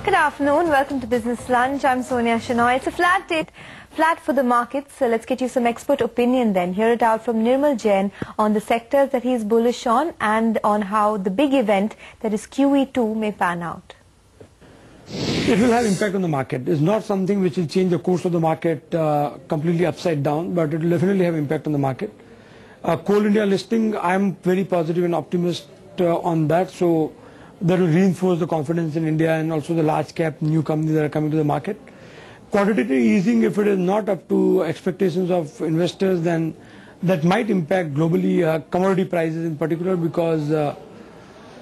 Good afternoon. Welcome to Business Lunch. I'm Sonia Shenoy. It's a flat date, flat for the markets. So let's get you some expert opinion then. Hear it out from Nirmal Jain on the sectors that he's bullish on and on how the big event that is QE2 may pan out. It will have impact on the market. It's not something which will change the course of the market completely upside down, but it will definitely have impact on the market. Coal India listing, I'm very positive and optimist on that. So that will reinforce the confidence in India and also the large cap new companies that are coming to the market. Quantitative easing, if it is not up to expectations of investors, then that might impact globally commodity prices in particular, because a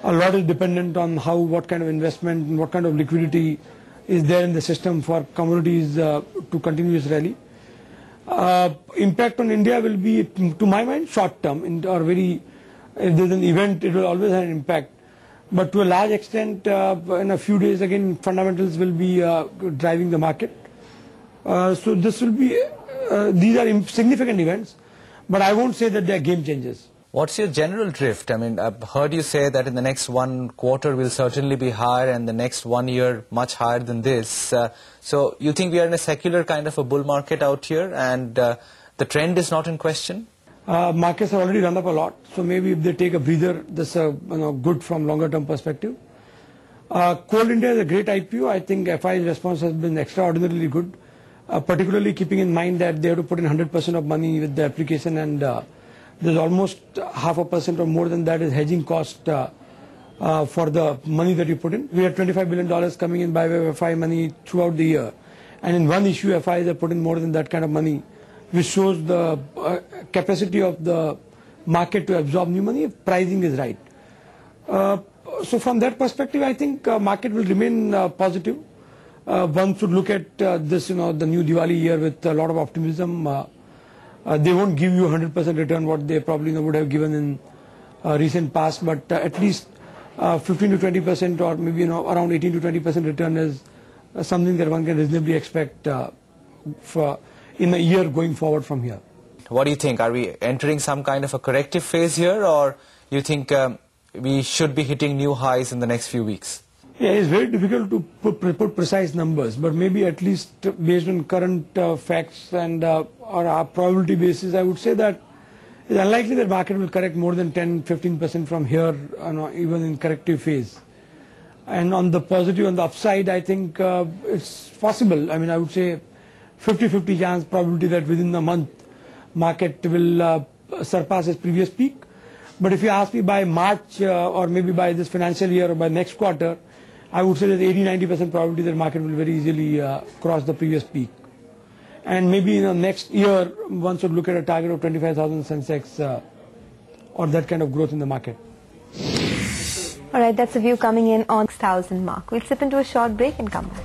lot is dependent on what kind of investment and what kind of liquidity is there in the system for commodities to continue its rally. Impact on India will be, to my mind, short term, or if there's an event, it will always have an impact. But to a large extent, in a few days, again, fundamentals will be driving the market. So this will be, these are significant events, but I won't say that they are game changers. What's your general drift? I mean, I've heard you say that in the next 1 quarter will certainly be higher and the next 1 year much higher than this. So you think we are in a secular kind of a bull market out here and the trend is not in question? Markets have already run up a lot, so maybe if they take a breather, this is good from longer term perspective. Coal India is a great IPO. I think FI's response has been extraordinarily good, particularly keeping in mind that they have to put in 100% of money with the application, and there's almost 0.5% or more than that is hedging cost for the money that you put in. We had $25 billion coming in by way of FI money throughout the year, and in one issue FIs have put in more than that kind of money, which shows the capacity of the market to absorb new money if pricing is right. So from that perspective, I think market will remain positive. One should look at this, the new Diwali year with a lot of optimism. They won't give you 100% return what they probably would have given in recent past, but at least 15 to 20% or maybe around 18 to 20% return is something that one can reasonably expect in a year going forward from here. What do you think? Are we entering some kind of a corrective phase here, or you think we should be hitting new highs in the next few weeks? Yeah, it's very difficult to put precise numbers, but maybe at least based on current facts and or our probability basis, I would say that it's unlikely that market will correct more than 10-15% from here, even in corrective phase. And on the positive, on the upside, I think it's possible. I mean, I would say 50-50 chance probability that within a month market will surpass its previous peak. But if you ask me by March or maybe by this financial year or by next quarter, I would say there's 80-90% probability that market will very easily cross the previous peak. And maybe in the next year, one should look at a target of 25,000 Sensex or that kind of growth in the market. All right, that's a view coming in on 6,000 mark. We'll slip into a short break and come back.